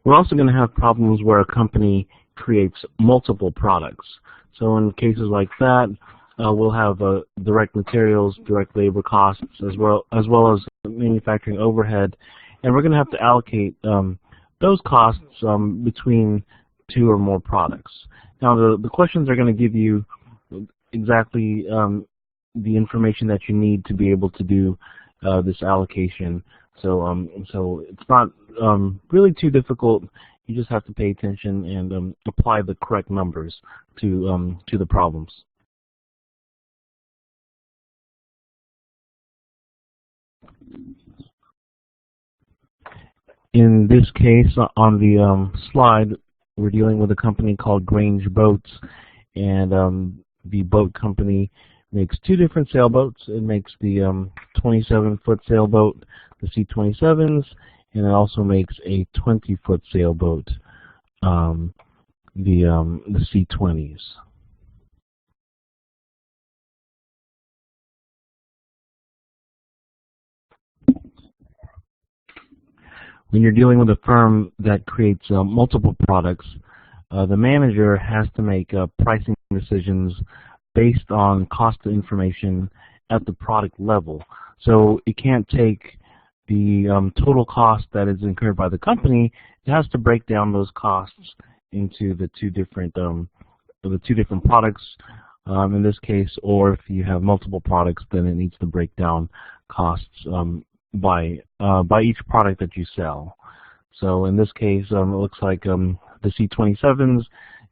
We're also going to have problems where a company creates multiple products. So in cases like that, we'll have direct materials, direct labor costs, as well as manufacturing overhead, and we're going to have to allocate those costs between two or more products. Now, the questions are going to give you exactly the information that you need to be able to do this allocation. So it's not really too difficult. You just have to pay attention and apply the correct numbers to the problems. In this case, on the slide, we're dealing with a company called Grange Boats, and the boat company makes two different sailboats. It makes the 27-foot sailboat, the C-27s, and it also makes a 20-foot sailboat, the C-20s. When you're dealing with a firm that creates multiple products, the manager has to make pricing decisions based on cost information at the product level. So it can't take the total cost that is incurred by the company. It has to break down those costs into the two different products in this case, or if you have multiple products, then it needs to break down costs by each product that you sell. So in this case, it looks like the C-27s,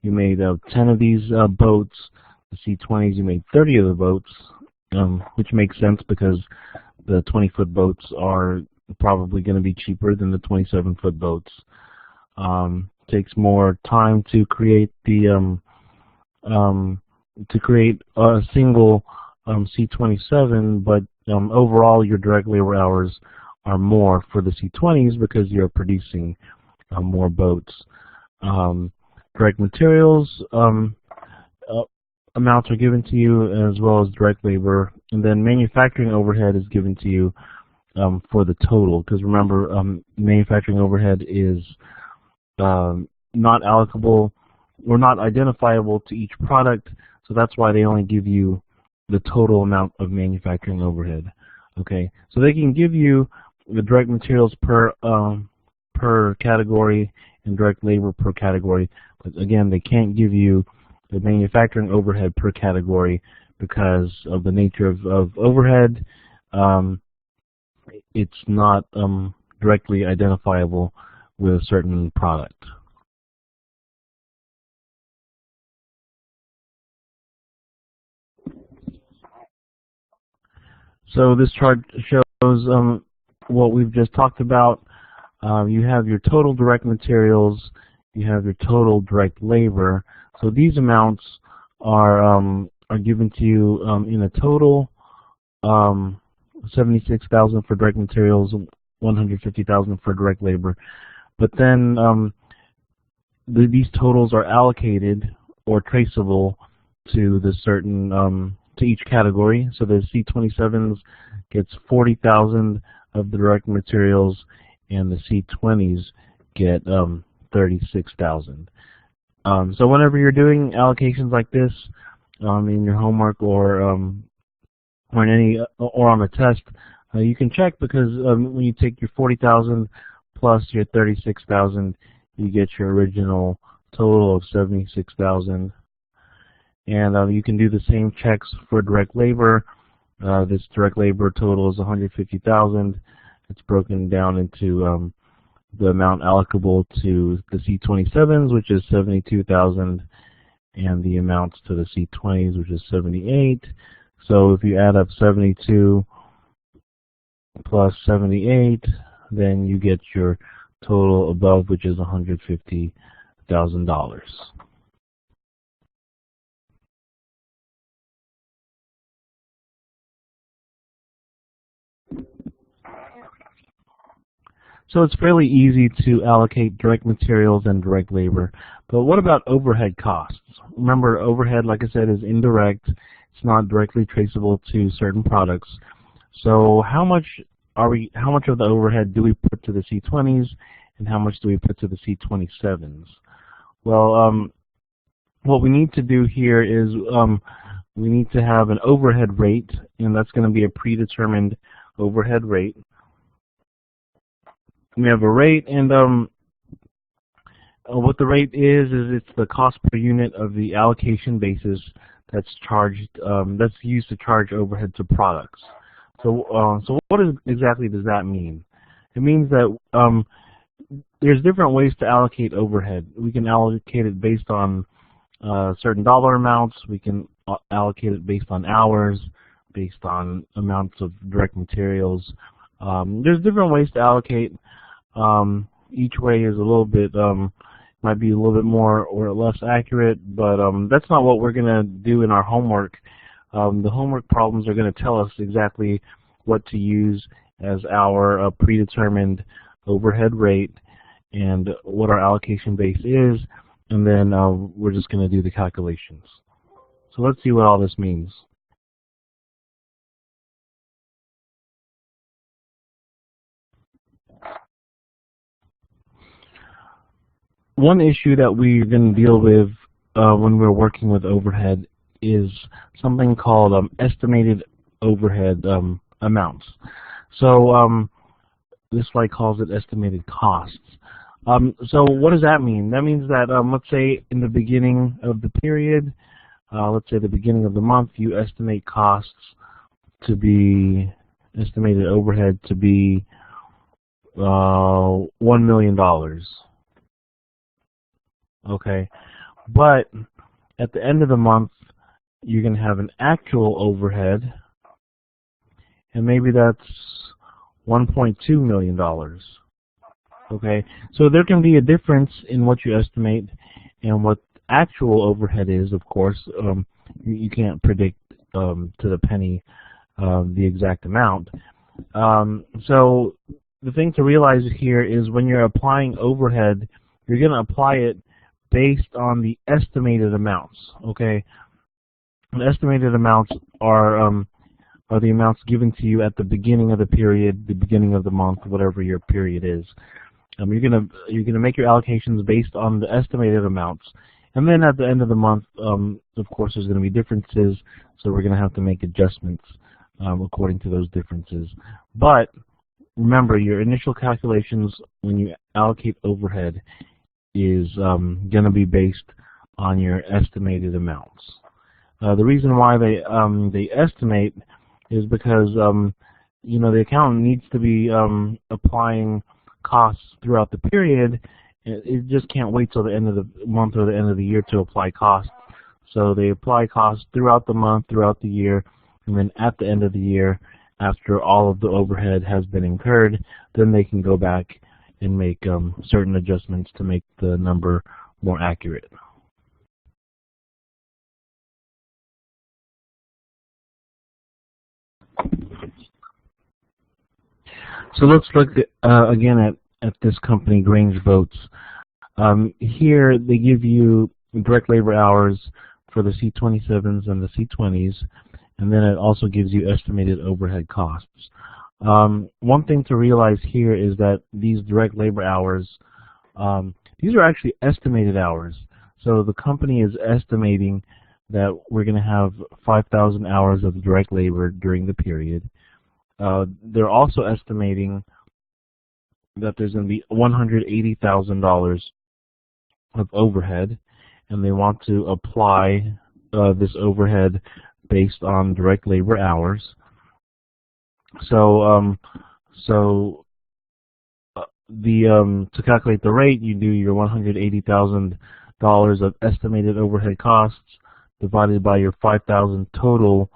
you made 10 of these boats. The C-20s, you made 30 of the boats, which makes sense because the 20-foot boats are probably going to be cheaper than the 27-foot boats. Takes more time to create the a single C-27, but overall your direct labor hours are more for the C-20s because you're producing more boats. Direct materials amounts are given to you as well as direct labor, and then manufacturing overhead is given to you for the total, because remember, manufacturing overhead is not allocable or not identifiable to each product, so that's why they only give you the total amount of manufacturing overhead. Okay, so they can give you the direct materials per category and direct labor per category, but again, they can't give you the manufacturing overhead per category because of the nature of overhead. It's not directly identifiable with a certain product. So this chart shows what we've just talked about. You have your total direct materials, you have your total direct labor. So these amounts are given to you in a total, $76,000 for direct materials, $150,000 for direct labor. But then these totals are allocated or traceable to the certain to each category. So the C-27s gets $40,000 of the direct materials, and the C-20s get $36,000. So whenever you're doing allocations like this in your homework or in any or on a test, you can check, because when you take your $40,000 plus your $36,000, you get your original total of $76,000. And you can do the same checks for direct labor. This direct labor total is $150,000. It's broken down into the amount allocable to the C-27s, which is $72,000, and the amounts to the C-20s, which is $78,000. So if you add up 72 plus 78, then you get your total above, which is $150,000. So it's fairly easy to allocate direct materials and direct labor. But what about overhead costs? Remember, overhead, like I said, is indirect. It's not directly traceable to certain products. So how much of the overhead do we put to the C-20s, and how much do we put to the C27s? Well, what we need to do here is we need to have an overhead rate, and that's going to be a predetermined overhead rate. We have a rate, and what the rate is it's the cost per unit of the allocation basis that's charged, that's used to charge overhead to products. So, so what exactly does that mean? It means that there's different ways to allocate overhead. We can allocate it based on certain dollar amounts. We can allocate it based on hours, based on amounts of direct materials. There's different ways to allocate. Each way is a little bit, might be a little bit more or less accurate, but that's not what we're going to do in our homework. The homework problems are going to tell us exactly what to use as our predetermined overhead rate and what our allocation base is, and then we're just going to do the calculations. So let's see what all this means. One issue that we're going to deal with when we're working with overhead is something called estimated overhead amounts. So this slide calls it estimated costs. So what does that mean? That means that let's say in the beginning of the period, let's say the beginning of the month, you estimate costs to be, estimated overhead to be $1 million. Okay, but at the end of the month, you're going to have an actual overhead, and maybe that's $1.2 million. Okay, so there can be a difference in what you estimate and what actual overhead is. Of course, you can't predict to the penny the exact amount. So the thing to realize here is when you're applying overhead, you're going to apply it based on the estimated amounts. Okay, the estimated amounts are the amounts given to you at the beginning of the period, the beginning of the month, whatever your period is. You're gonna make your allocations based on the estimated amounts, and then at the end of the month, of course, there's going to be differences, so we're going to have to make adjustments according to those differences. But remember, your initial calculations when you allocate overhead is going to be based on your estimated amounts. The reason why they estimate is because you know, the accountant needs to be applying costs throughout the period. It just can't wait till the end of the month or the end of the year to apply costs. So they apply costs throughout the month, throughout the year, and then at the end of the year, after all of the overhead has been incurred, then they can go back and make certain adjustments to make the number more accurate. So let's look again at this company, Grange Boats. Here they give you direct labor hours for the C27s and the C20s, and then it also gives you estimated overhead costs. One thing to realize here is that these direct labor hours, these are actually estimated hours. So the company is estimating that we're going to have 5,000 hours of direct labor during the period. They're also estimating that there's going to be $180,000 of overhead, and they want to apply this overhead based on direct labor hours. So, to calculate the rate, you do your $180,000 of estimated overhead costs divided by your 5,000 total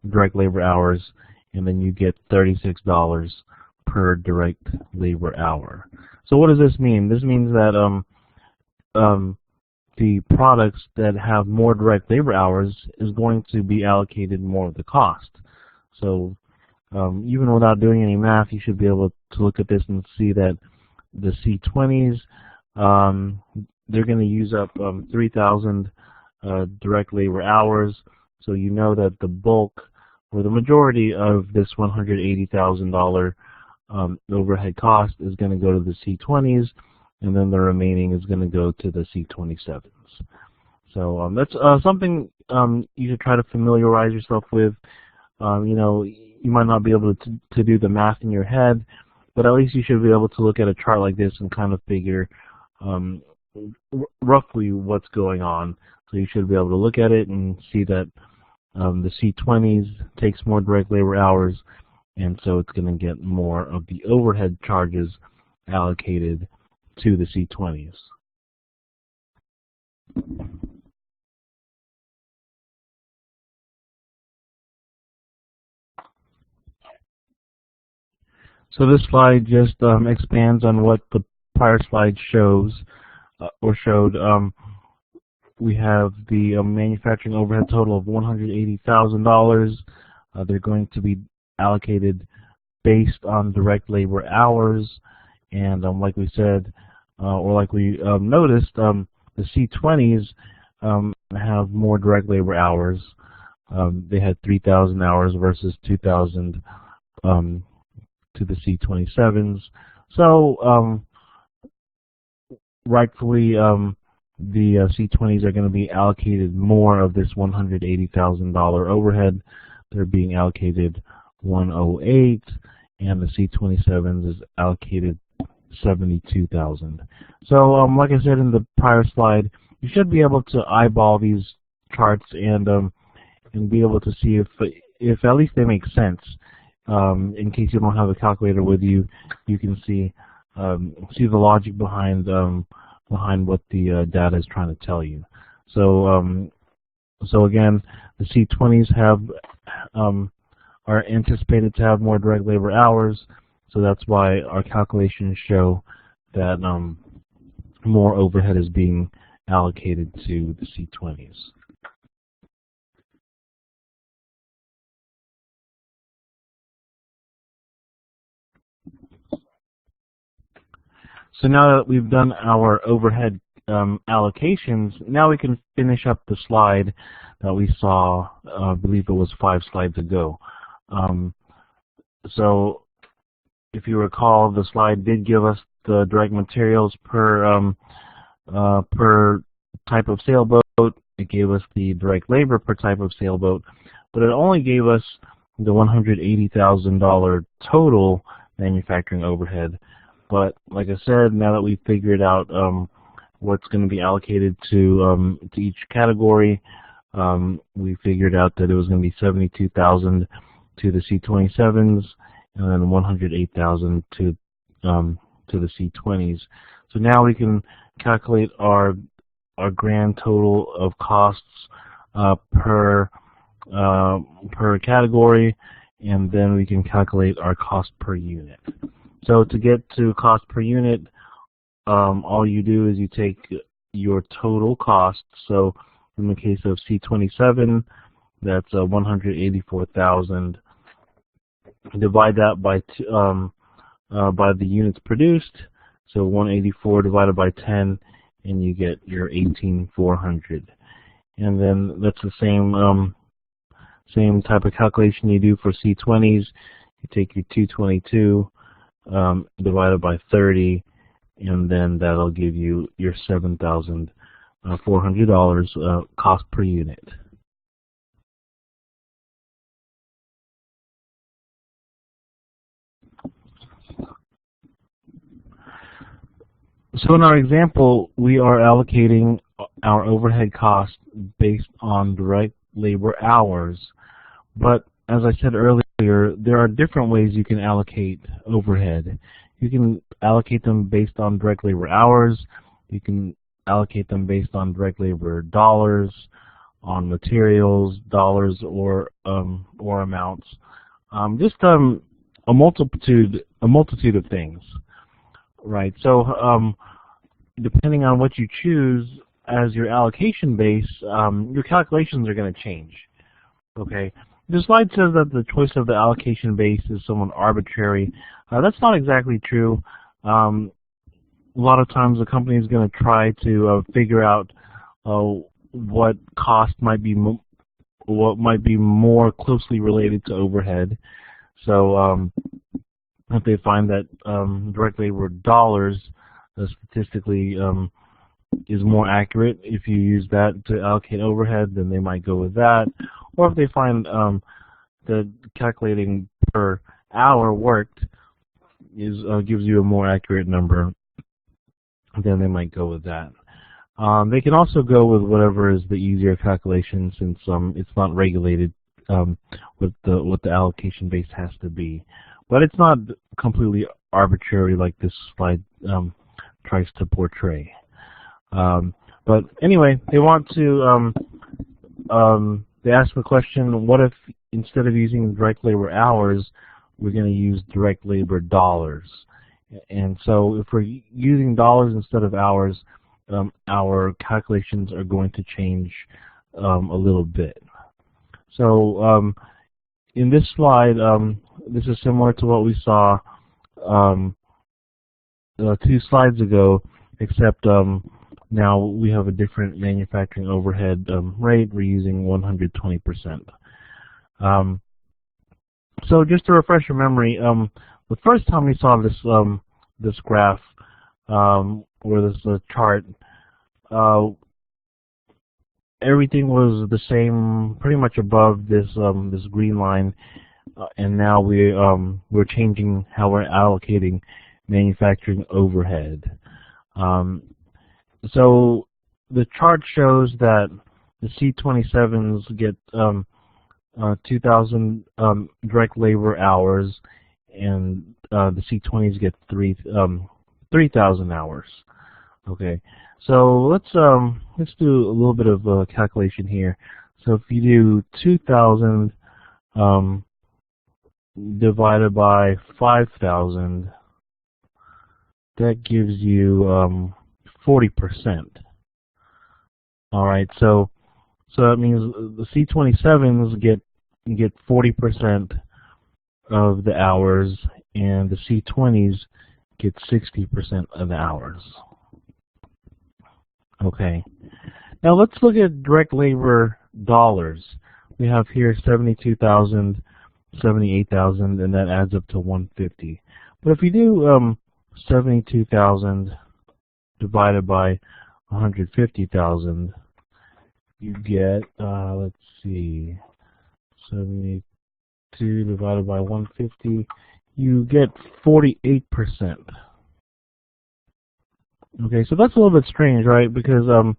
direct labor hours, and then you get $36 per direct labor hour. So what does this mean? This means that the products that have more direct labor hours is going to be allocated more of the cost. So even without doing any math, you should be able to look at this and see that the C20s, they're going to use up 3,000 direct labor hours. So you know that the bulk or the majority of this $180,000 overhead cost is going to go to the C20s, and then the remaining is going to go to the C27s. So that's something you should try to familiarize yourself with. You know, you might not be able to do the math in your head, but at least you should be able to look at a chart like this and kind of figure roughly what's going on. So you should be able to look at it and see that the C20s takes more direct labor hours, and so it's going to get more of the overhead charges allocated to the C20s. So this slide just expands on what the prior slide shows or showed. We have the manufacturing overhead total of $180,000. They're going to be allocated based on direct labor hours, and like we said, or like we noticed, the C20s have more direct labor hours. They had 3,000 hours versus 2,000 to the C27s. So rightfully, the C20s are going to be allocated more of this $180,000 overhead. They're being allocated 108, and the C27s is allocated 72,000. So like I said in the prior slide, you should be able to eyeball these charts and be able to see if at least they make sense. In case you don't have a calculator with you, you can see the logic behind what the data is trying to tell you. So so again, the C20s are anticipated to have more direct labor hours, so that's why our calculations show that more overhead is being allocated to the C20s. So now that we've done our overhead allocations, now we can finish up the slide that we saw, I believe it was 5 slides ago. So if you recall, the slide did give us the direct materials per type of sailboat. It gave us the direct labor per type of sailboat, but it only gave us the $180,000 total manufacturing overhead. But like I said, now that we've figured out what's going to be allocated to each category, we figured out that it was going to be $72,000 to the C27s and then $108,000 to the C20s. So now we can calculate our grand total of costs per category, and then we can calculate our cost per unit. So to get to cost per unit, all you do is you take your total cost. So in the case of C27, that's 184,000. Divide that by the units produced. So 184 divided by 10, and you get your 18,400. And then that's the same type of calculation you do for C20s. You take your 222 divided by 30, and then that'll give you your $7,400 cost per unit. So in our example, we are allocating our overhead cost based on direct labor hours, but as I said earlier, there are different ways you can allocate overhead. You can allocate them based on direct labor hours. You can allocate them based on direct labor dollars, on materials dollars, or amounts. Just a multitude of things, right? So depending on what you choose as your allocation base, your calculations are going to change. Okay. The slide says that the choice of the allocation base is somewhat arbitrary. That's not exactly true. A lot of times the company is going to try to figure out what cost might be more closely related to overhead. So if they find that direct labor dollars statistically is more accurate, if you use that to allocate overhead, then they might go with that. Or if they find that calculating per hour worked gives you a more accurate number, then they might go with that. They can also go with whatever is the easier calculation, since it's not regulated what the allocation base has to be. But it's not completely arbitrary like this slide tries to portray. But anyway, they want to they ask the question, what if instead of using direct labor hours, we're going to use direct labor dollars? And so if we're using dollars instead of hours, our calculations are going to change a little bit. So in this slide, this is similar to what we saw 2 slides ago, except now we have a different manufacturing overhead rate. We're using 120%. So just to refresh your memory, the first time we saw this this graph or this chart, everything was the same, pretty much above this this green line, and now we're changing how we're allocating manufacturing overhead. So the chart shows that the C27s get 2,000 direct labor hours, and the C20s get 3,000 hours. Okay, so let's do a little bit of a calculation here. So if you do 2,000 divided by 5,000, that gives you 40%. All right, so that means the C27s get 40% of the hours, and the C20s get 60% of the hours. Okay. Now let's look at direct labor dollars. We have here 72,000, 78,000, and that adds up to 150. But if you do 72,000 divided by 150,000, you get, let's see, 72 divided by 150, you get 48%. Okay, so that's a little bit strange, right? Because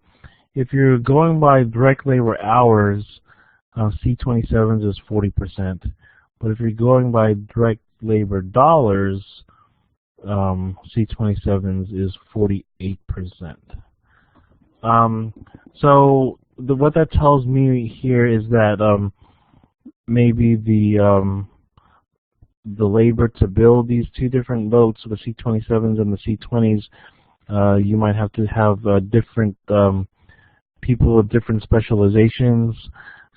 if you're going by direct labor hours, C27s is 40%. But if you're going by direct labor dollars, C27s is 48%. So what that tells me here is that maybe the labor to build these 2 different boats, the C27s and the C20s, you might have to have different people with different specializations.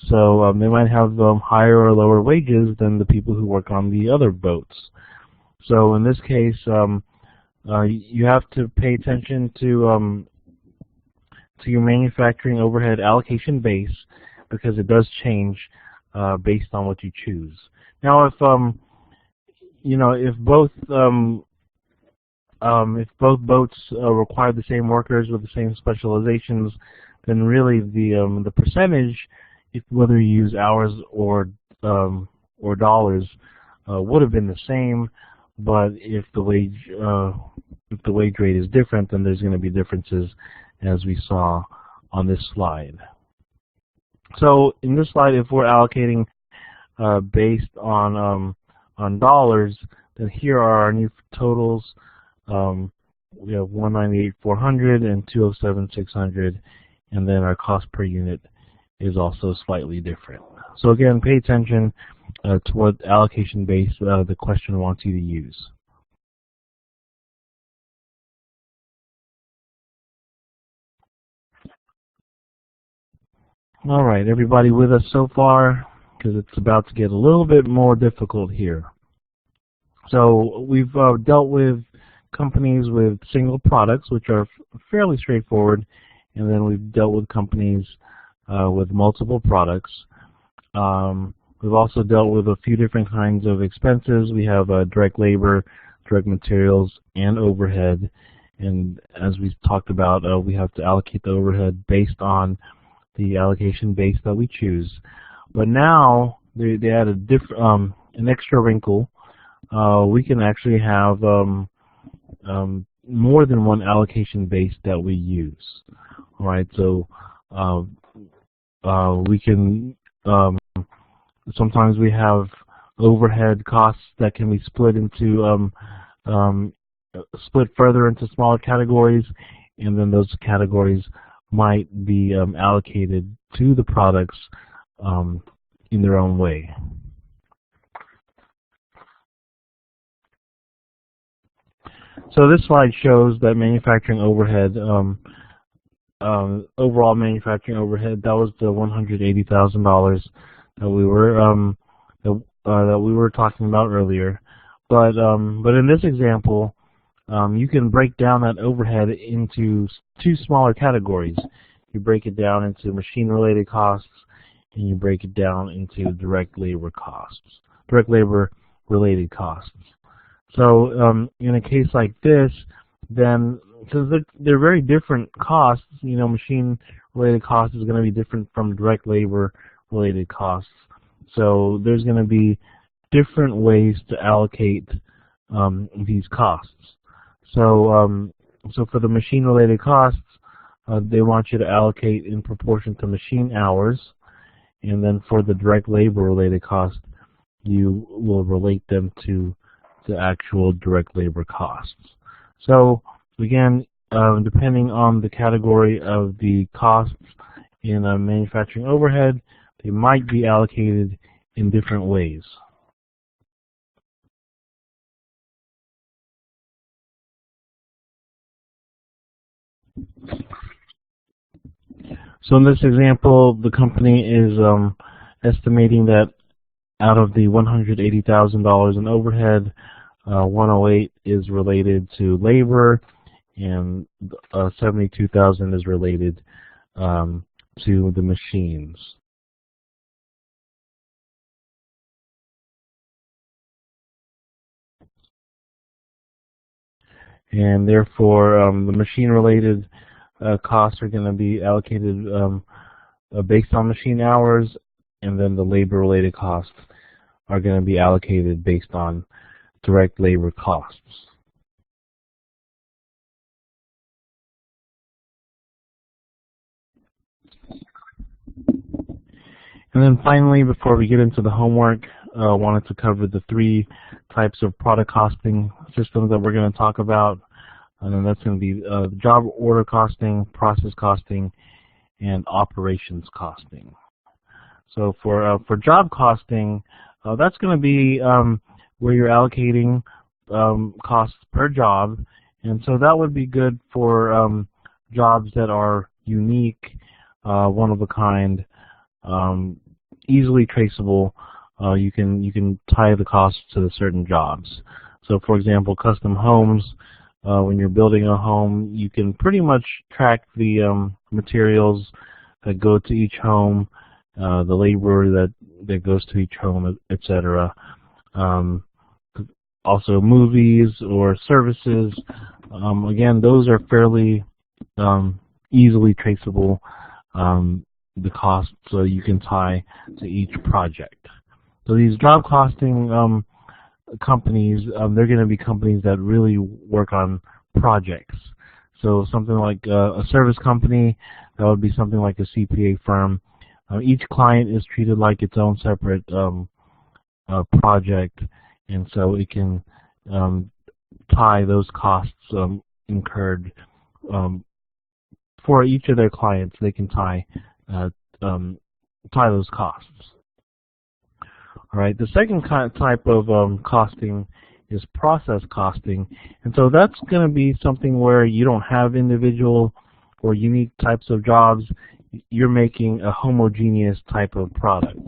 So they might have higher or lower wages than the people who work on the other boats. So in this case, you have to pay attention to your manufacturing overhead allocation base, because it does change based on what you choose. Now, if if both boats require the same workers with the same specializations, then really the percentage, whether you use hours or dollars, would have been the same. But if the wage rate is different, then there's going to be differences, as we saw on this slide. So in this slide, if we're allocating based on dollars, then here are our new totals. We have 198,400 and 207,600, and then our cost per unit is also slightly different. So again, pay attention to what allocation base the question wants you to use. All right, everybody with us so far? Because it's about to get a little bit more difficult here. So we've dealt with companies with single products, which are fairly straightforward, and then we've dealt with companies with multiple products. We've also dealt with a few different kinds of expenses. We have direct labor, direct materials, and overhead. And as we talked about, we have to allocate the overhead based on the allocation base that we choose. But now they add a an extra wrinkle. We can actually have more than one allocation base that we use. All right, so we can sometimes we have overhead costs that can be split into split further into smaller categories, and then those categories might be allocated to the products in their own way. So this slide shows that manufacturing overhead, overall manufacturing overhead, that was the $180,000 that we were that we were talking about earlier. But in this example, you can break down that overhead into two smaller categories. You break it down into machine-related costs, and you break it down into direct labor costs, direct labor-related costs. So in a case like this, then since they're very different costs, you know, machine-related cost is going to be different from direct labor-related costs. So there's going to be different ways to allocate these costs. So so for the machine-related costs, they want you to allocate in proportion to machine hours, and then for the direct labor-related costs, you will relate them to the actual direct labor costs. So again, depending on the category of the costs in a manufacturing overhead, they might be allocated in different ways. So in this example, the company is estimating that out of the $180,000 in overhead, 108 is related to labor, and 72,000 is related to the machines. And therefore, the machine-related costs are going to be allocated based on machine hours, and then the labor-related costs are going to be allocated based on direct labor costs. And then finally, before we get into the homework, I wanted to cover the three types of product costing systems that we're going to talk about. And then that's going to be job order costing, process costing, and operations costing. So for job costing, that's going to be where you're allocating costs per job, and so that would be good for jobs that are unique, one of a kind, easily traceable. You can tie the costs to the certain jobs. So, for example, custom homes. When you're building a home, you can pretty much track the materials that go to each home, the labor that goes to each home, etc. Also, movies or services. Again, those are fairly easily traceable. The costs, so you can tie to each project. So these job costing companies, they're going to be companies that really work on projects. So something like a service company, that would be something like a CPA firm. Each client is treated like its own separate project, and so it can tie those costs incurred for each of their clients. They can tie those costs. All right. The second type of costing is process costing, and so that's going to be something where you don't have individual or unique types of jobs. You're making a homogeneous type of product.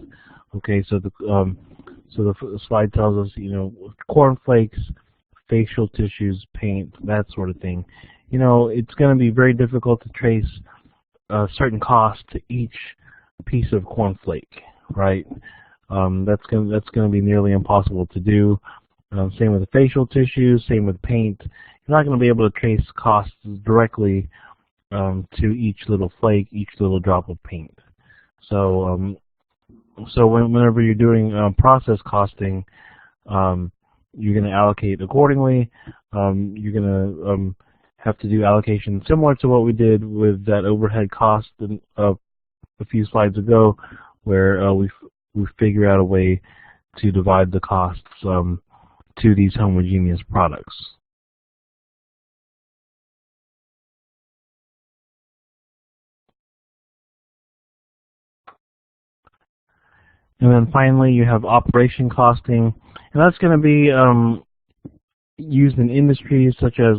Okay. So the slide tells us, you know, cornflakes, facial tissues, paint, that sort of thing. You know, it's going to be very difficult to trace certain costs to each piece of cornflake, right? That's gonna be nearly impossible to do. Same with the facial tissue, same with paint. You're not going to be able to trace costs directly to each little flake, each little drop of paint. So, whenever you're doing process costing, you're going to allocate accordingly. You're going to have to do allocation similar to what we did with that overhead cost a few slides ago, where we figure out a way to divide the costs to these homogeneous products. And then finally, you have operation costing, and that's going to be used in industries such as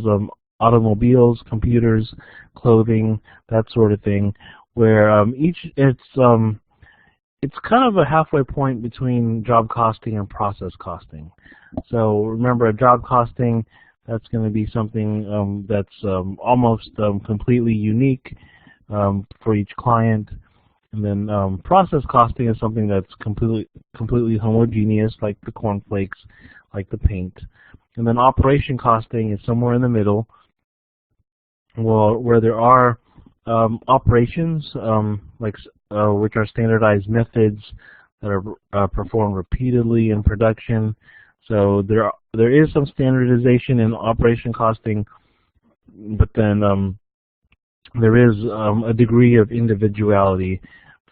automobiles, computers, clothing, that sort of thing, where it's kind of a halfway point between job costing and process costing. So remember, job costing, that's going to be something that's almost completely unique for each client. And then process costing is something that's completely homogeneous, like the cornflakes, like the paint. And then operation costing is somewhere in the middle, where there are operations which are standardized methods that are performed repeatedly in production. So there is some standardization in operation costing, but then there is a degree of individuality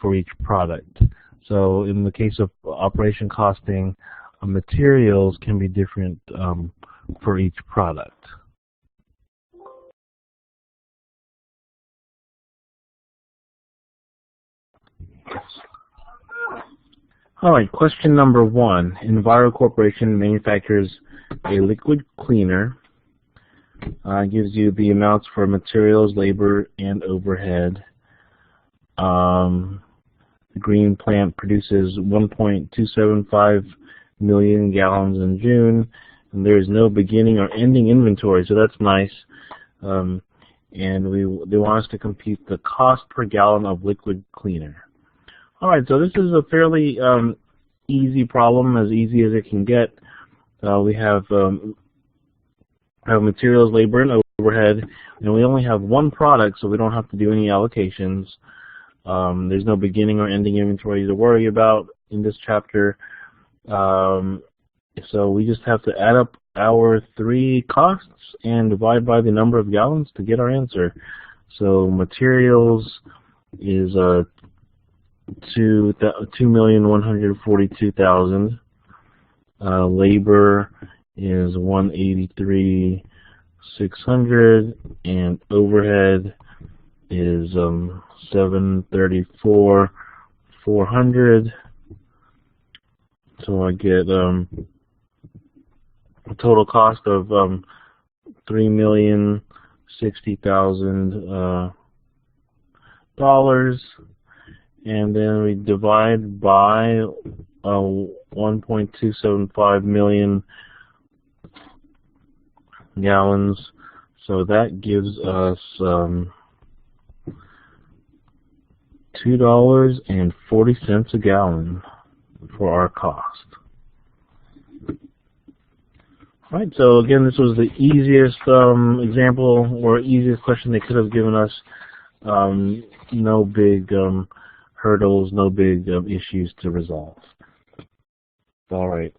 for each product. So in the case of operation costing, materials can be different for each product. All right, question number 1. Enviro Corporation manufactures a liquid cleaner. Gives you the amounts for materials, labor, and overhead. The green plant produces 1.275 million gallons in June, and there is no beginning or ending inventory, so that's nice. And they want us to compute the cost per gallon of liquid cleaner. All right, so this is a fairly easy problem, as easy as it can get. We have materials, labor, and overhead, and we only have one product, so we don't have to do any allocations. There's no beginning or ending inventory to worry about in this chapter. So we just have to add up our 3 costs and divide by the number of gallons to get our answer. So materials is 2,142,000. Labor is 183,600, and overhead is 734,400. So I get a total cost of $3,060,000. And then we divide by 1.275 million gallons, so that gives us $2.40 a gallon for our cost. All right, so again, this was the easiest example or easiest question they could have given us. No big hurdles, no big issues to resolve. All right.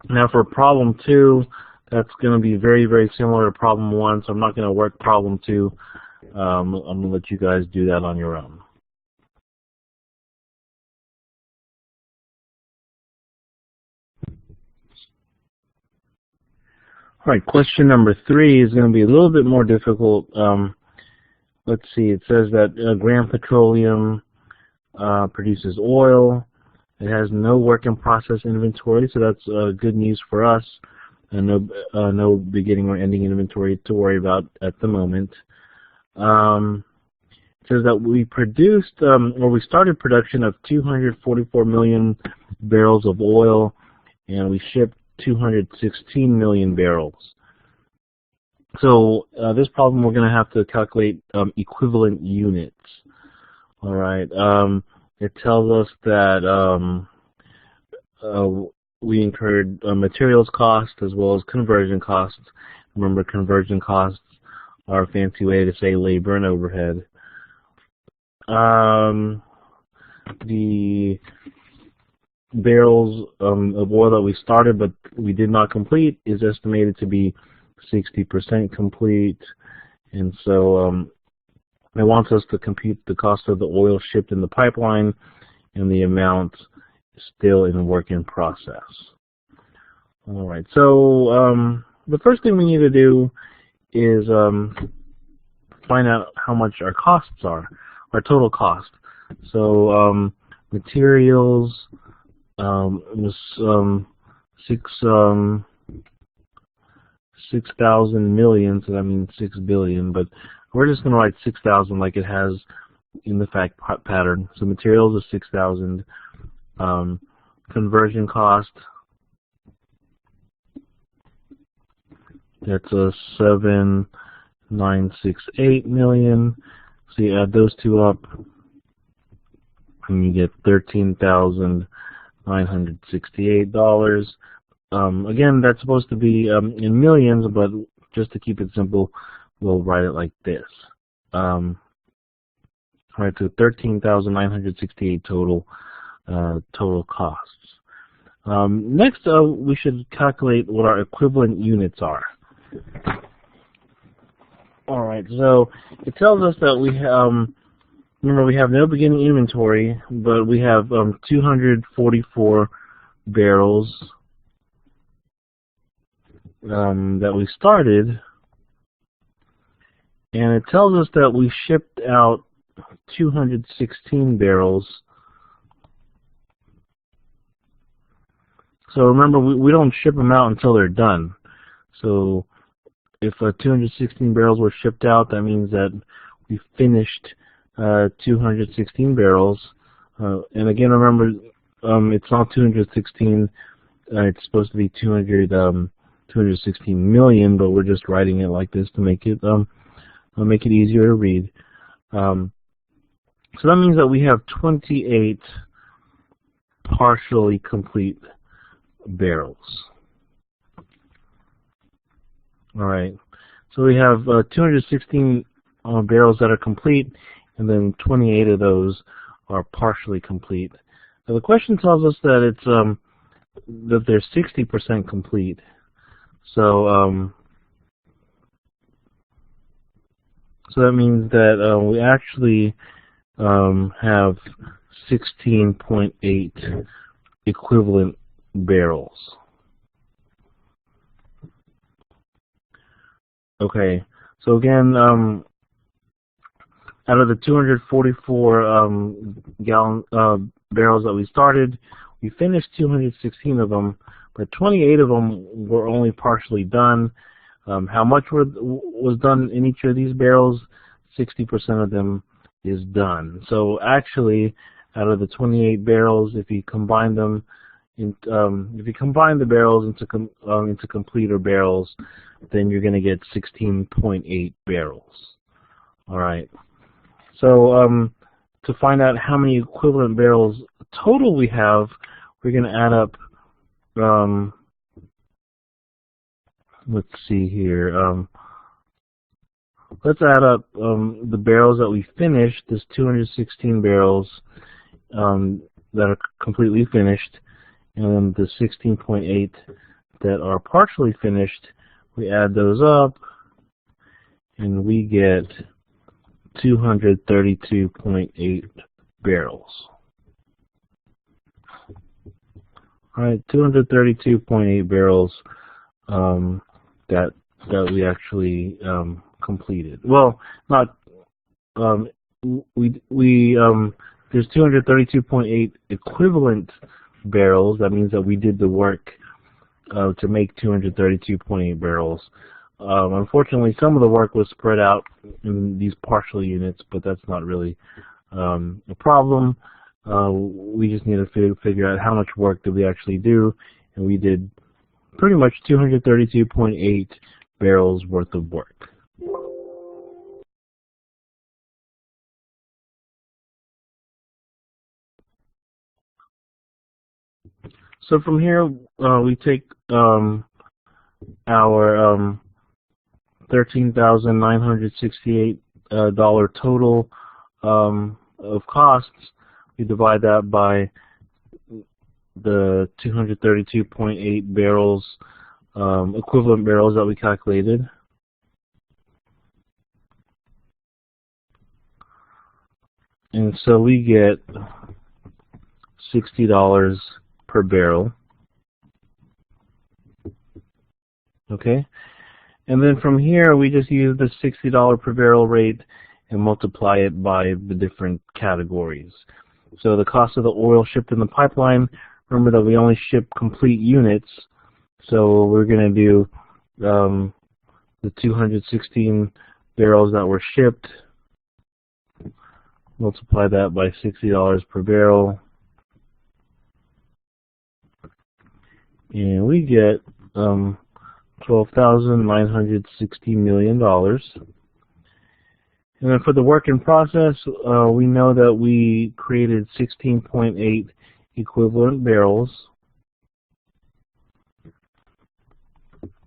Now for problem 2, that's going to be very, very similar to problem 1, so I'm not going to work problem 2. I'm going to let you guys do that on your own. All right, question number 3 is going to be a little bit more difficult. Let's see, it says that Graham Petroleum produces oil. It has no work in process inventory, so that's good news for us, and no beginning or ending inventory to worry about at the moment. It says that we produced, or we started production of 244 million barrels of oil, and we shipped 216 million barrels. So this problem we're going to have to calculate equivalent units. All right. It tells us that we incurred materials costs as well as conversion costs. Remember, conversion costs are a fancy way to say labor and overhead. The barrels of oil that we started but we did not complete is estimated to be 60% complete, and so it wants us to compute the cost of the oil shipped in the pipeline and the amount still in work in process. All right, so the first thing we need to do is find out how much our costs are, our total cost. So materials was 6,000 million, so that means 6 billion, but we're just going to write 6,000 like it has in the fact pattern. So materials is 6,000. Conversion cost, that's a 7,968 million. So you add those two up, and you get $13,968. Again, that's supposed to be in millions, but just to keep it simple, we'll write it like this. Right, so 13,968 total costs. Next, we should calculate what our equivalent units are. All right, so it tells us that we have, remember, we have no beginning inventory, but we have 244 barrels that we started, and it tells us that we shipped out 216 barrels. So remember, we don't ship them out until they're done. So if 216 barrels were shipped out, that means that we finished 216 barrels. And again, remember, it's not 216. It's supposed to be 216 million, but we're just writing it like this to make it easier to read. So that means that we have 28 partially complete barrels. All right. So we have 216 barrels that are complete, and then 28 of those are partially complete. Now the question tells us that it's that they're 60% complete. So so that means that we actually have 16.8 equivalent barrels. Okay, so again, out of the 244 barrels that we started, we finished 216 of them, but 28 of them were only partially done. How much was done in each of these barrels? 60% of them is done. So actually, out of the 28 barrels, if you combine them, if you combine the barrels into completer barrels, then you're going to get 16.8 barrels. All right. So to find out how many equivalent barrels total we have, we're going to add up. Let's see here. Let's add up the barrels that we finished. This 216 barrels that are completely finished, and then the 16.8 that are partially finished. We add those up, and we get 232.8 barrels. All right, 232.8 barrels that we actually completed. Well, not there's 232.8 equivalent barrels. That means that we did the work to make 232.8 barrels. Unfortunately, some of the work was spread out in these partial units, but that's not really a problem. We just need to figure out how much work did we actually do, and we did pretty much 232.8 barrels worth of work. So from here, we take our $13,968 total of costs. We divide that by the 232.8 barrels, equivalent barrels that we calculated. And so we get $60 per barrel. Okay? And then from here, we just use the $60 per barrel rate and multiply it by the different categories. So the cost of the oil shipped in the pipeline, remember that we only ship complete units, so we're going to do the 216 barrels that were shipped, multiply that by $60 per barrel, and we get $12,960 million. And then for the work in process, we know that we created 16.8 equivalent barrels.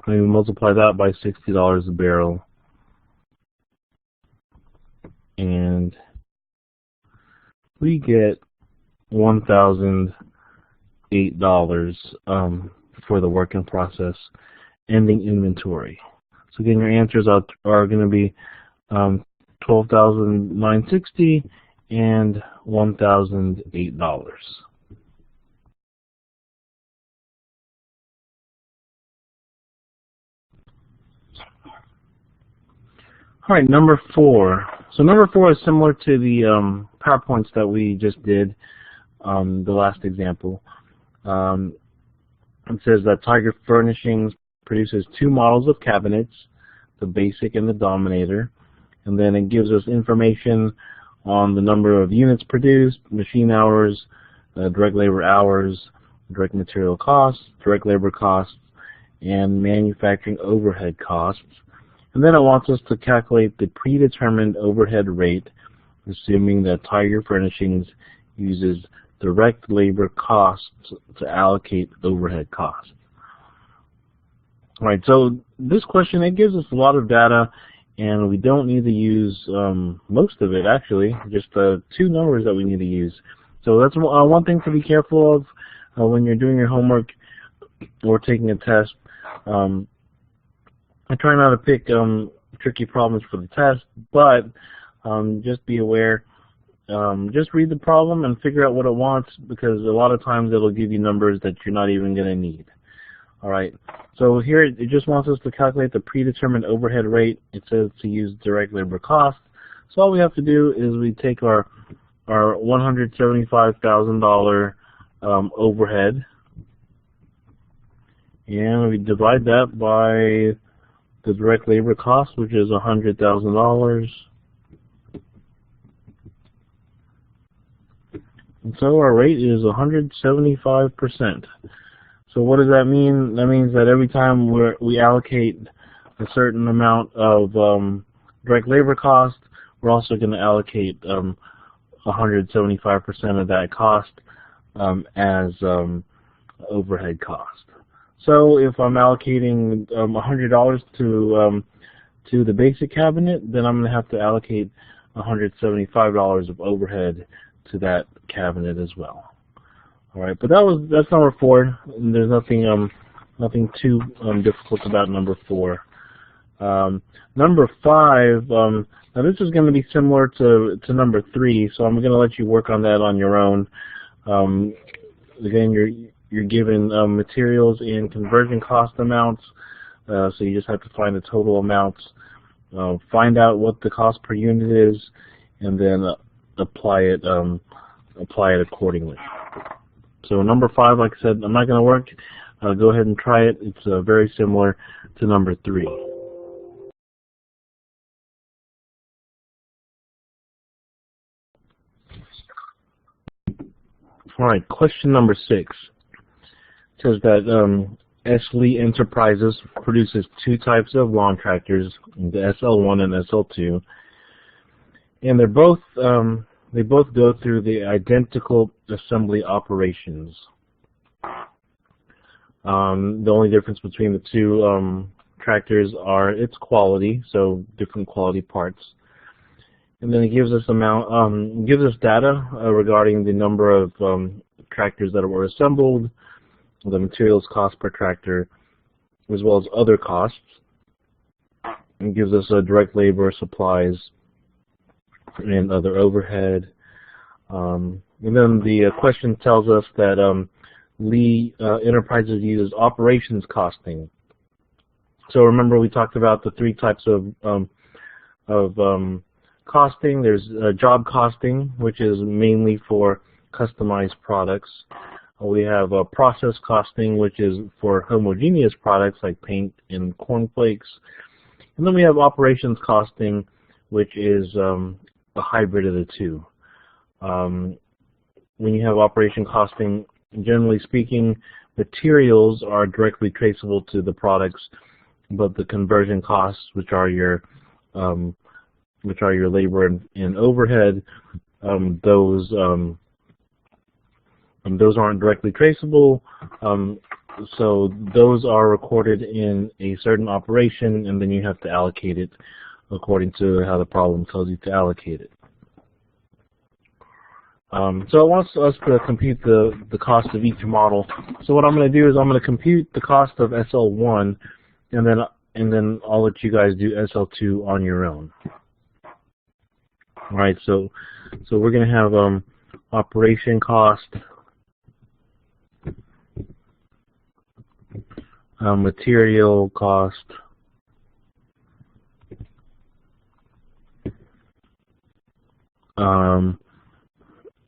And we multiply that by $60 a barrel. And we get $1,008 for the work in process ending inventory. So again, your answers are going to be $12,960 and $1,008. All right, number 4. So number 4 is similar to the PowerPoints that we just did, the last example. It says that Tiger Furnishings produces 2 models of cabinets, the Basic and the Dominator, and then it gives us information on the number of units produced, machine hours, direct labor hours, direct material costs, direct labor costs, and manufacturing overhead costs. And then it wants us to calculate the predetermined overhead rate, assuming that Tiger Furnishings uses direct labor costs to allocate overhead costs. All right, so this question, it gives us a lot of data, and we don't need to use most of it, actually, just 2 numbers that we need to use. So that's one thing to be careful of when you're doing your homework or taking a test. I try not to pick tricky problems for the test, but just be aware. Just read the problem and figure out what it wants, because a lot of times it'll give you numbers that you're not even going to need. All right, so here it just wants us to calculate the predetermined overhead rate. It says to use direct labor cost. So all we have to do is we take our $175,000 overhead, and we divide that by the direct labor cost, which is $100,000. And so our rate is 175%. So what does that mean? That means that every time we allocate a certain amount of direct labor cost, we're also going to allocate 175% of that cost as overhead cost. So if I'm allocating $100 to the basic cabinet, then I'm going to have to allocate $175 of overhead to that cabinet as well. All right, but that's number 4. And there's nothing too difficult about number 4. Number 5. Now this is going to be similar to number 3, so I'm going to let you work on that on your own. Again, you're given materials and conversion cost amounts, so you just have to find the total amounts, find out what the cost per unit is, and then apply it accordingly. So number 5, like I said, I'm not going to work. Go ahead and try it. It's very similar to number 3. All right, question number 6. It says that S. Lee Enterprises produces 2 types of lawn tractors, the SL1 and SL2, and they both go through the identical assembly operations. The only difference between the two tractors are its quality, so different quality parts. And then it gives us data regarding the number of tractors that were assembled, the materials cost per tractor, as well as other costs. It gives us direct labor, supplies, and other overhead. And then the question tells us that Lee Enterprises uses operations costing. So remember, we talked about the three types of costing. There's job costing, which is mainly for customized products. We have process costing, which is for homogeneous products like paint and cornflakes. And then we have operations costing, which is a hybrid of the two. When you have operation costing, generally speaking, materials are directly traceable to the products, but the conversion costs, which are your labor and overhead, those aren't directly traceable. So those are recorded in a certain operation, and then you have to allocate it according to how the problem tells you to allocate it. So it wants us to compute the cost of each model. So what I'm going to do is I'm going to compute the cost of SL1, and then I'll let you guys do SL2 on your own. All right. So we're going to have operation cost, material cost,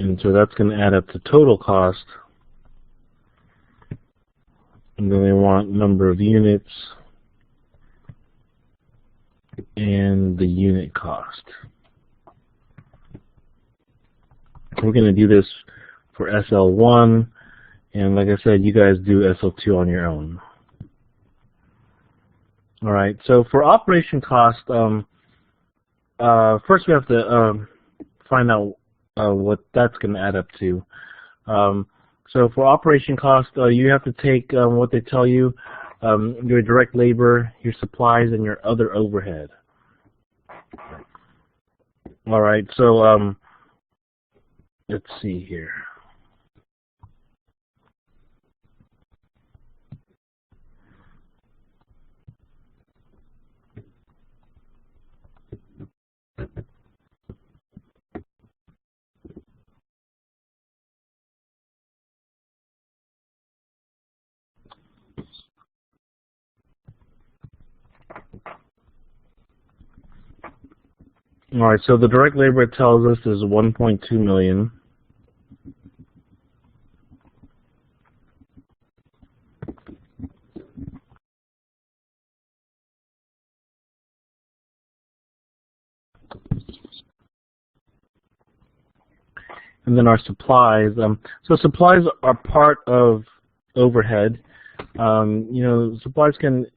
and so that's going to add up to total cost. And then they want number of units and the unit cost. We're going to do this for SL1, and like I said, you guys do SL2 on your own. All right, so for operation cost, first we have to find out what that's going to add up to. So for operation cost, you have to take what they tell you, your direct labor, your supplies, and your other overhead. All right, so let's see here. All right, so the direct labor it tells us is 1.2 million. And then our supplies. So supplies are part of overhead. You know, supplies can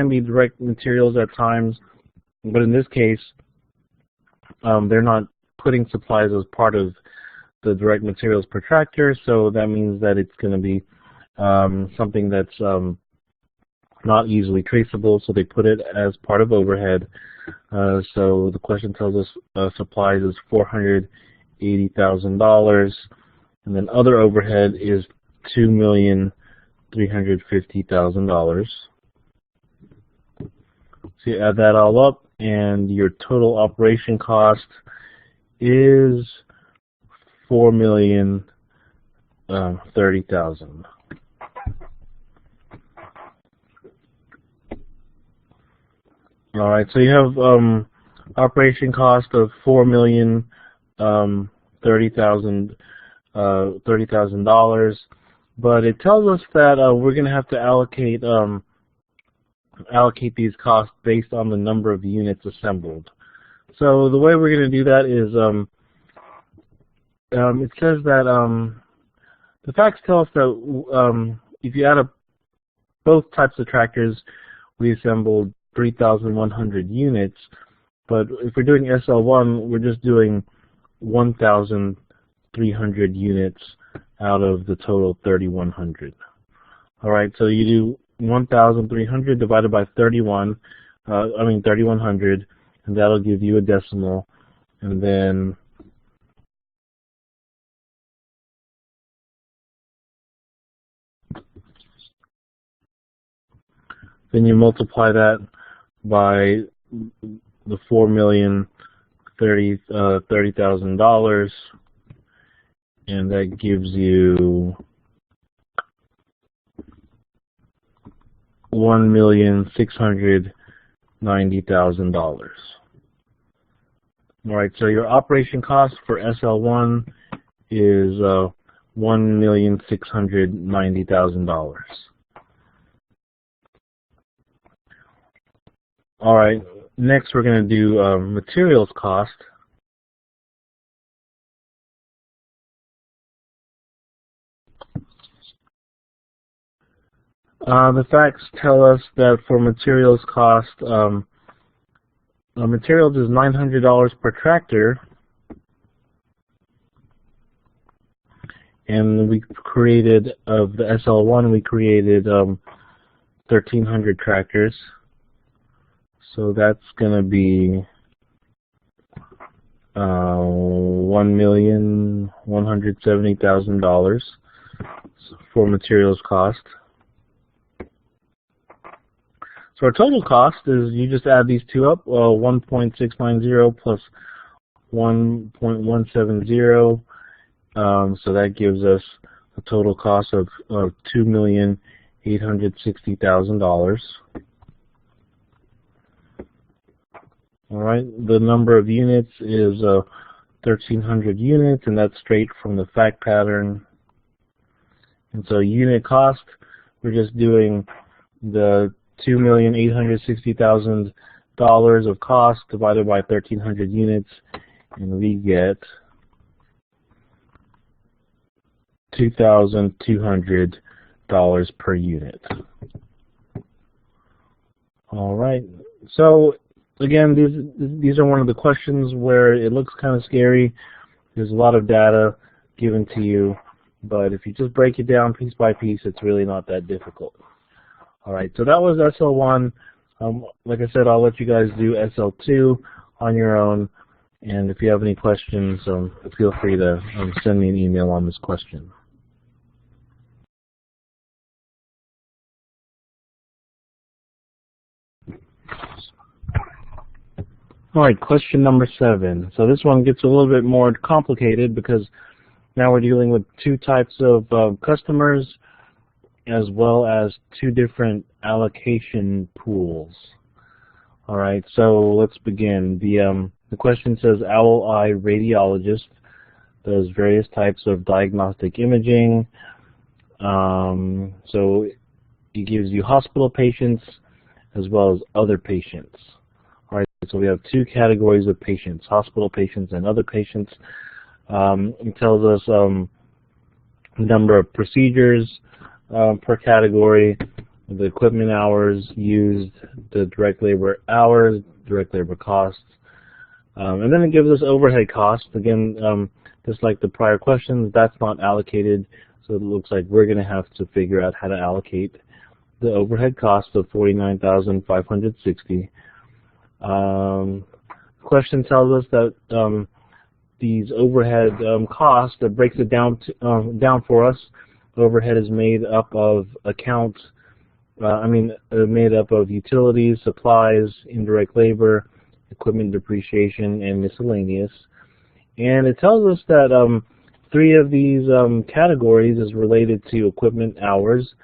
be direct materials at times, but in this case, they're not putting supplies as part of the direct materials per tractor, so that means that it's going to be something that's not easily traceable, so they put it as part of overhead. So the question tells us supplies is $480,000, and then other overhead is $2,350,000. So you add that all up, and your total operation cost is $4,030,000. All right, so you have operation cost of $4,030,000, but it tells us that we're going to have to allocate these costs based on the number of units assembled. So the way we're going to do that is it says that the facts tell us that if you add up both types of tractors, we assembled 3,100 units, but if we're doing SL1, we're just doing 1,300 units out of the total 3,100. All right, so you do 1,300 divided by 3,100, and that'll give you a decimal, and then you multiply that by the $4,030,000, and that gives you $1,690,000. All right, so your operation cost for SL1 is $1,690,000. All right, next we're going to do materials cost. The facts tell us that for materials cost, materials is $900 per tractor, and we created, of the SL1, we created 1,300 tractors. So that's going to be $1,170,000 for materials cost. So our total cost is, you just add these two up, 1.690 plus 1.170. So that gives us a total cost of $2,860,000. All right, the number of units is 1,300 units, and that's straight from the fact pattern. And so unit cost, we're just doing the $2,860,000 of cost divided by 1,300 units, and we get $2,200 per unit. All right, so again, these are one of the questions where it looks kind of scary. There's a lot of data given to you, but if you just break it down piece by piece, it's really not that difficult. All right, so that was SL1. Like I said, I'll let you guys do SL2 on your own, and if you have any questions, feel free to send me an email on this question. All right, question number 7. So this one gets a little bit more complicated because now we're dealing with two types of customers as well as two different allocation pools. All right, so let's begin. The question says, Owl Eye Radiologist does various types of diagnostic imaging. So it gives you hospital patients as well as other patients. All right, so we have two categories of patients, hospital patients and other patients. It tells us the number of procedures per category, the equipment hours used, the direct labor hours, direct labor costs, and then it gives us overhead costs. Again, just like the prior questions, that's not allocated, so it looks like we're going to have to figure out how to allocate the overhead cost of $49,560. The question tells us that these overhead costs, that breaks it down for us. Overhead is made up of made up of utilities, supplies, indirect labor, equipment depreciation, and miscellaneous. And it tells us that 3 of these categories is related to equipment hours,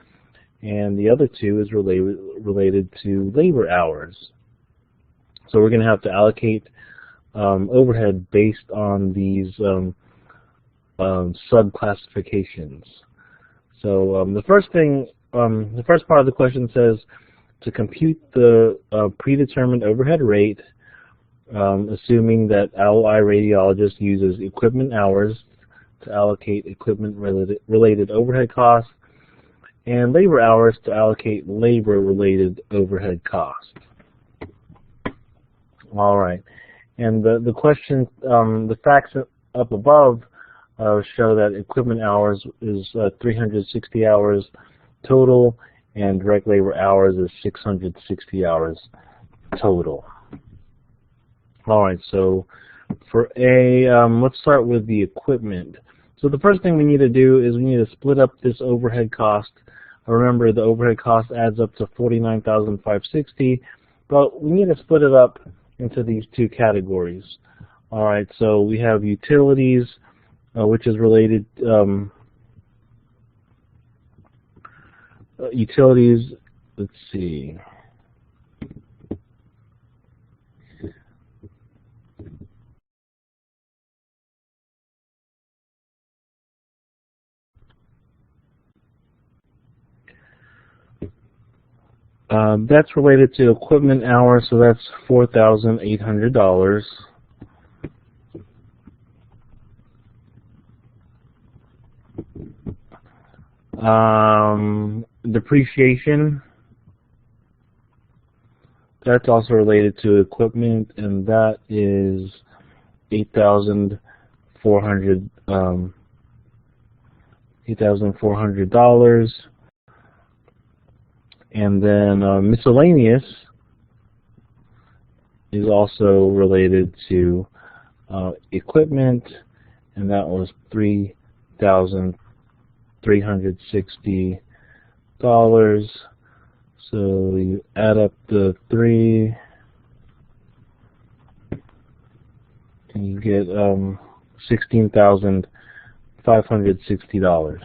and the other 2 is related to labor hours. So we're going to have to allocate overhead based on these sub-classifications. So the first part of the question says to compute the predetermined overhead rate, assuming that Owl Eye Radiologist uses equipment hours to allocate equipment-related overhead costs, and labor hours to allocate labor-related overhead costs. All right, and the question, the facts up above show that equipment hours is 360 hours, total, and direct labor hours is 660 hours total. All right, so for A, let's start with the equipment. So the first thing we need to do is we need to split up this overhead cost. Remember, the overhead cost adds up to $49,560, but we need to split it up into these two categories. All right, so we have utilities, which is related. Utilities, let's see. That's related to equipment hours, so that's $4,800. Depreciation, that's also related to equipment, and that is $8,400. And then miscellaneous is also related to equipment, and that was $3,360. So you add up the three, and you get $16,560.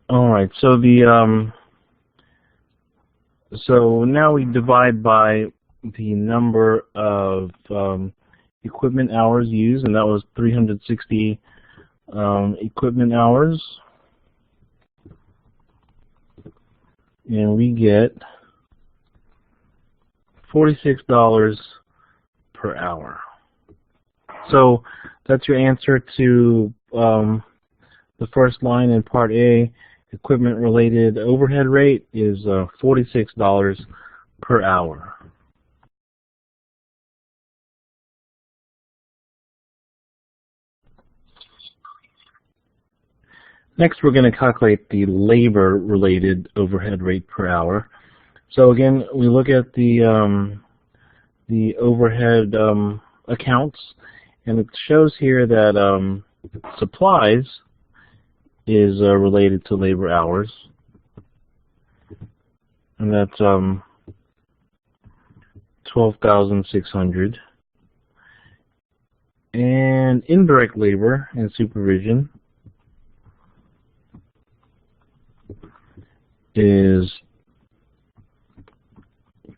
All right, so so now we divide by the number of equipment hours used, and that was 360 equipment hours, and we get $46 per hour. So that's your answer to the first line in Part A. Equipment-related overhead rate is $46 per hour. Next, we're going to calculate the labor-related overhead rate per hour. So again, we look at the overhead accounts, and it shows here that supplies is related to labor hours, and that's 12,600. And indirect labor and supervision is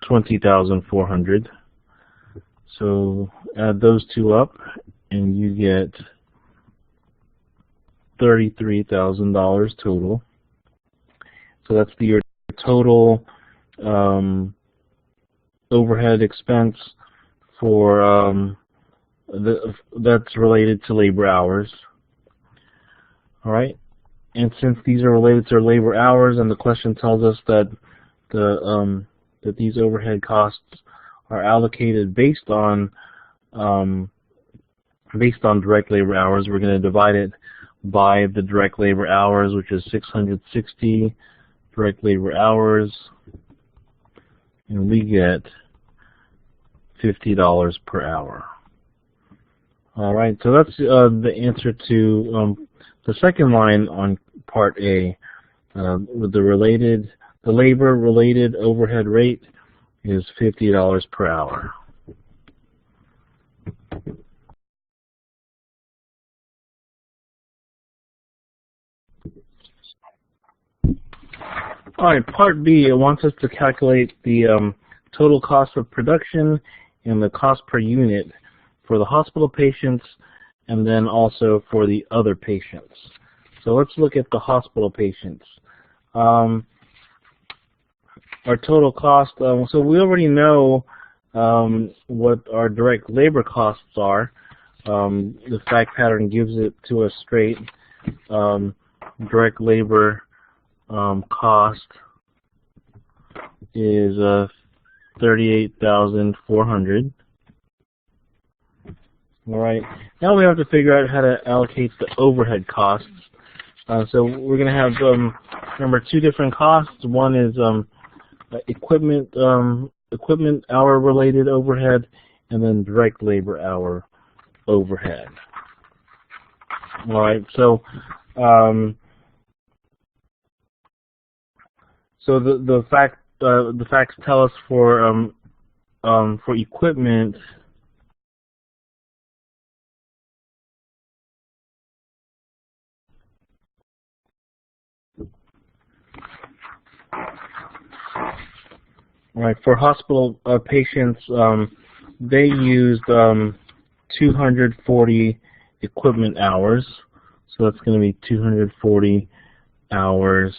20,400. So add those two up, and you get $33,000 total. So that's your total overhead expense for that's related to labor hours. All right, and since these are related to labor hours, and the question tells us that that these overhead costs are allocated based on direct labor hours, we're going to divide it by the direct labor hours, which is 660 direct labor hours, and we get $50 per hour. All right, so that's the answer to the second line on Part A. With the labor-related overhead rate is $50 per hour. All right, Part B, it wants us to calculate the total cost of production and the cost per unit for the hospital patients and then also for the other patients. So let's look at the hospital patients. Our total cost, so we already know what our direct labor costs are. The fact pattern gives it to us straight. Direct labor cost is $38,400. All right. Now we have to figure out how to allocate the overhead costs. So we're going to have, remember, two different costs. One is equipment hour related overhead, and then direct labor hour overhead. All right. So the facts tell us for equipment. All right, for hospital patients, they used 240 equipment hours, so that's going to be 240 hours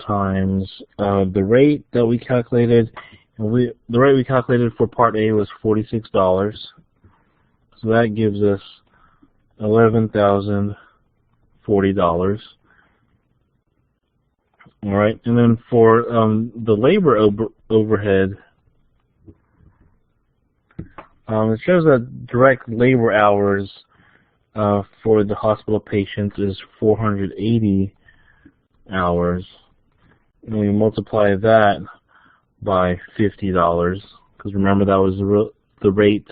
times the rate that we calculated. And the rate we calculated for Part A was $46, so that gives us $11,040. All right, and then for the labor overhead, it shows that direct labor hours for the hospital patients is 480 hours, and we multiply that by $50, because remember that was the rate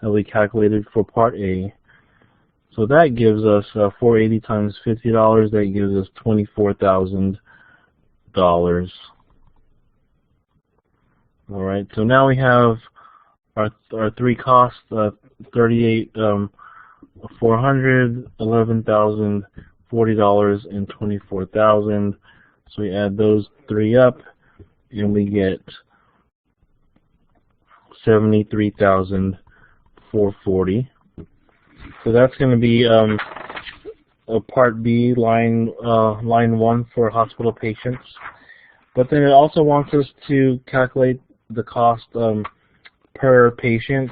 that we calculated for Part A. So that gives us 480 times $50. That gives us $24,000. All right, so now we have our three costs: 38,400, $11,040, and 24,000. So we add those three up, and we get 73,440. So that's going to be Part B, line 1 for hospital patients. But then it also wants us to calculate the cost per patient,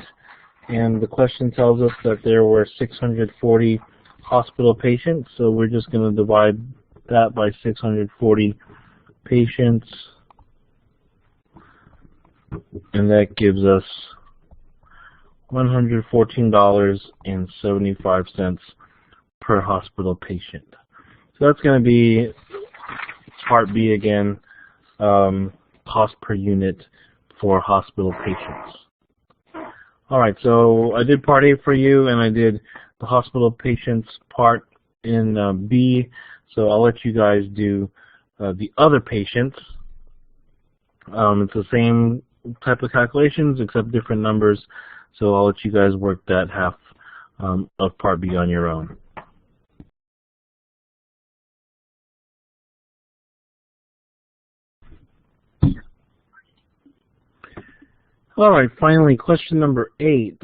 and the question tells us that there were 640 hospital patients, so we're just going to divide that by 640 patients, and that gives us $114.75 per hospital patient. So that's going to be Part B again, cost per unit for hospital patients. All right, so I did Part A for you, and I did the hospital patients part in B. So I'll let you guys do the other patients. It's the same type of calculations except different numbers. So I'll let you guys work that half of Part B on your own. All right, finally, question number 8.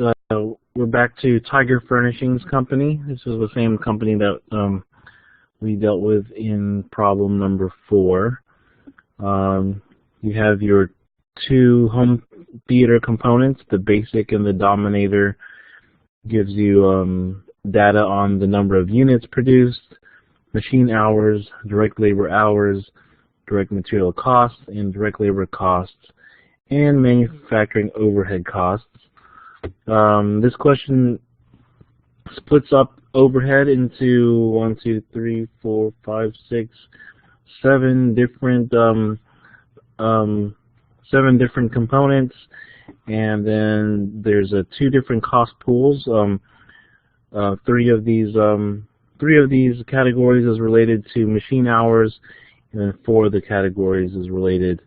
We're back to Tiger Furnishings Company. This is the same company that we dealt with in problem number 4. You have your two home theater components. The basic and the dominator gives you data on the number of units produced, machine hours, direct labor hours, direct material costs, and direct labor costs, and manufacturing overhead costs. This question splits up overhead into 7 different components, and then there's 2 different cost pools. 3 of these categories is related to machine hours, and then 4 of the categories is related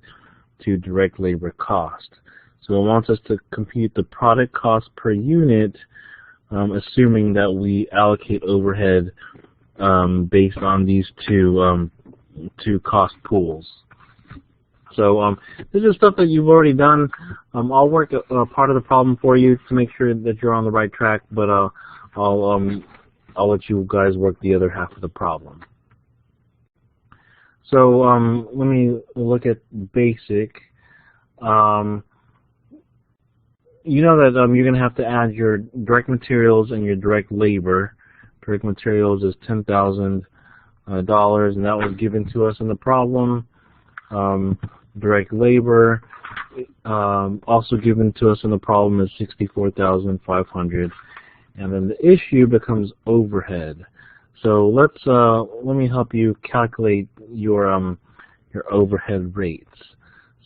to direct labor cost. So it wants us to compute the product cost per unit, assuming that we allocate overhead based on these two cost pools. So this is stuff that you've already done. I'll work part of the problem for you to make sure that you're on the right track, but I'll let you guys work the other half of the problem. So let me look at basic. You know that you're going to have to add your direct materials and your direct labor. Direct materials is $10,000, and that was given to us in the problem. Direct labor, also given to us in the problem, is $64,500. and then the issue becomes overhead. So let me help you calculate your overhead rates.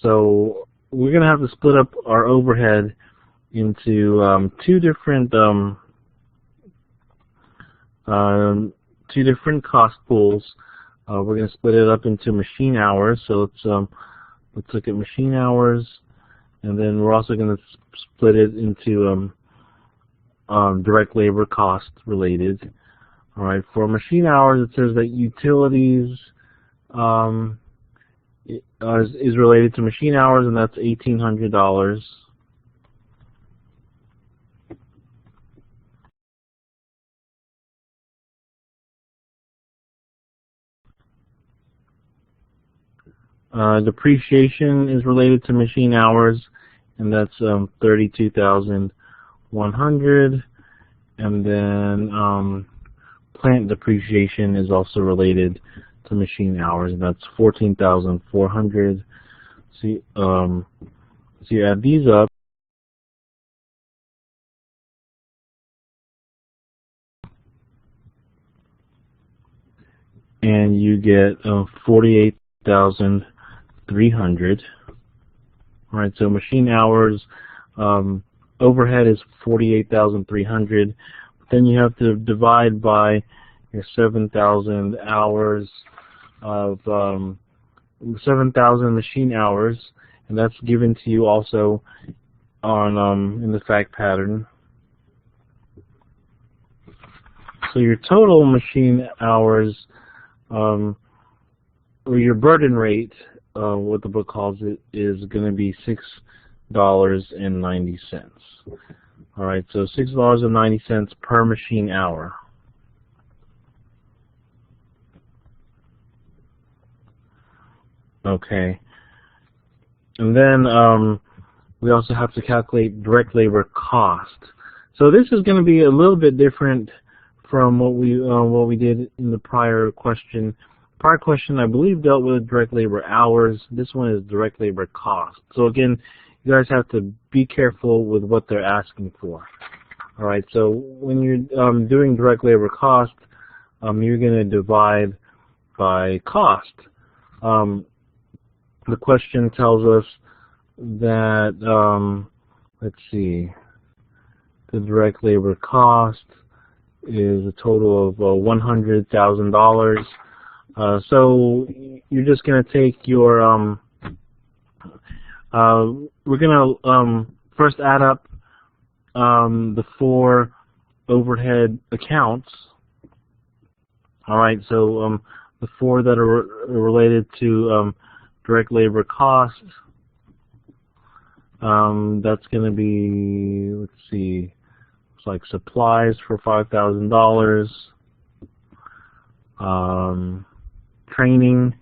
So we're going to have to split up our overhead into two different cost pools. We're going to split it up into machine hours. So let's look at machine hours, and then we're also going to split it into direct labor cost related. All right, for machine hours, it says that utilities is related to machine hours, and that's $1,800. Depreciation is related to machine hours, and that's $32,100. And then plant depreciation is also related to machine hours, and that's $14,400. So you add these up, and you get 48,300. All right, so machine hours overhead is 48,300. Then you have to divide by your 7,000 hours of 7,000 machine hours, and that's given to you also on in the fact pattern. So your total machine hours, or your burden rate, what the book calls it, is going to be $6.90. All right, so $6.90 per machine hour. Okay, and then we also have to calculate direct labor cost. So this is going to be a little bit different from what we did in the prior question. Prior question, I believe, dealt with direct labor hours. This one is direct labor cost. So again, you guys have to be careful with what they're asking for. All right, so when you're doing direct labor cost, you're going to divide by cost. The question tells us that, let's see, the direct labor cost is a total of $100,000. So you're just going to take your, we're going to first add up the four overhead accounts. All right, so the four that are related to direct labor cost, that's going to be, let's see, it's like supplies for $5,000, training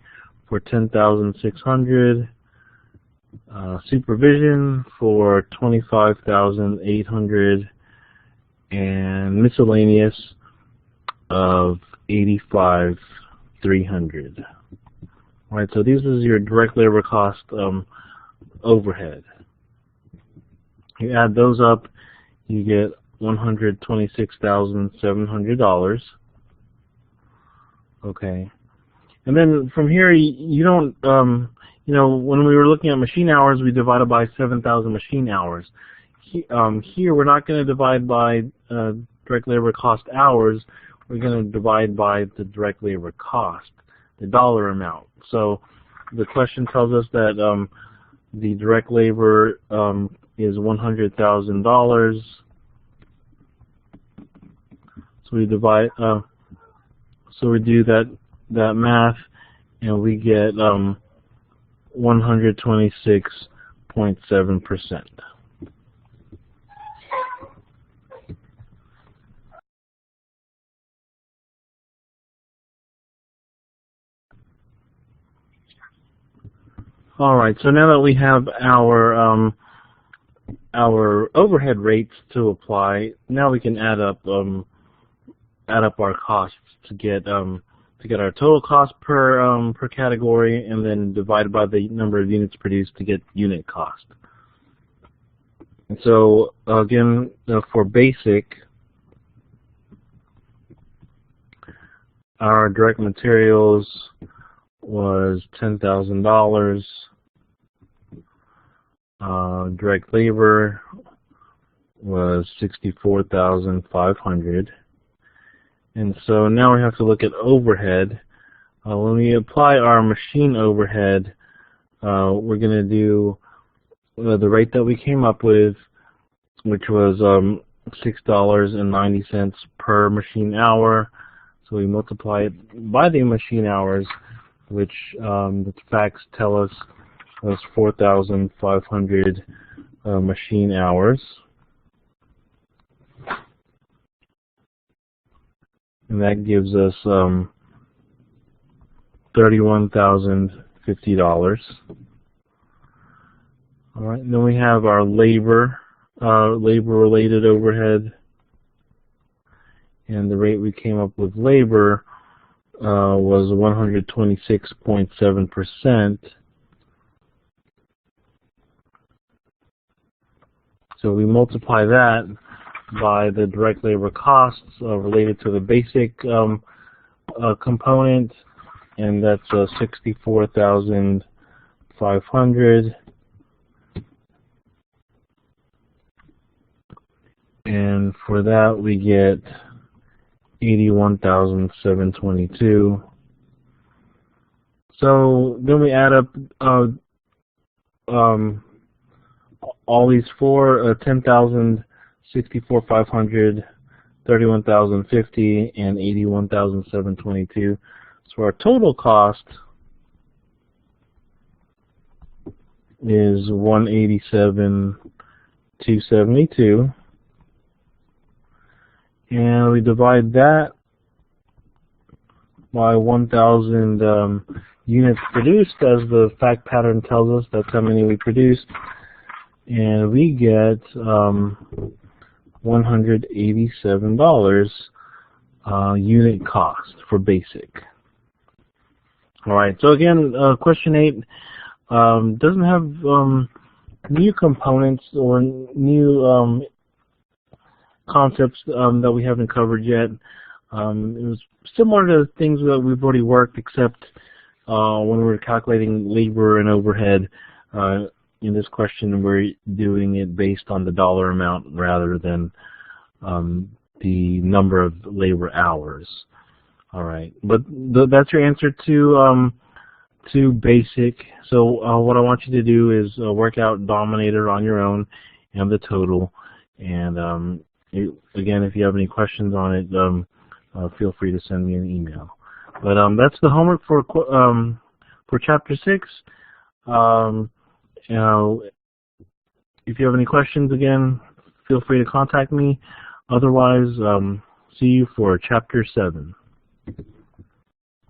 for $10,600, supervision for $25,800, and miscellaneous of $85,300. All right, so this is your direct labor cost overhead. You add those up, you get $126,700. Okay, and then from here you don't, you know, when we were looking at machine hours, we divided by 7,000 machine hours. Here we're not going to divide by direct labor cost hours. We're going to divide by the direct labor cost, the dollar amount. So the question tells us that the direct labor is $100,000. So we divide. So we do that math, and we get 126.7%. All right, so now that we have our overhead rates to apply, now we can add up our costs to get our total cost per category, and then divide by the number of units produced to get unit cost. And so again, for basic, our direct materials was $10,000. Direct labor was $64,500. And so now we have to look at overhead. When we apply our machine overhead, we're going to do the rate that we came up with, which was $6.90 per machine hour. So we multiply it by the machine hours, which the facts tell us was 4,500 machine hours. And that gives us $31,050. All right, and then we have our labor-related overhead, and the rate we came up with labor was 126.7%. So we multiply that by the direct labor costs related to the basic component, and that's 64,500. And for that we get 81,722. So then we add up all these four, 10,000, 64,500, 31,050, and 81,722. So our total cost is 187,272, and we divide that by 1,000 units produced, as the fact pattern tells us. That's how many we produced, and we get $187 unit cost for basic. All right, so again, question 8 doesn't have new components or new concepts that we haven't covered yet. It was similar to things that we've already worked, except when we were calculating labor and overhead. In this question, we're doing it based on the dollar amount rather than the number of labor hours. All right, but that's your answer to basic. So what I want you to do is work out Dominator on your own and the total. And again, if you have any questions on it, feel free to send me an email. But that's the homework for Chapter 6. If you have any questions, again, feel free to contact me. Otherwise, see you for Chapter 7.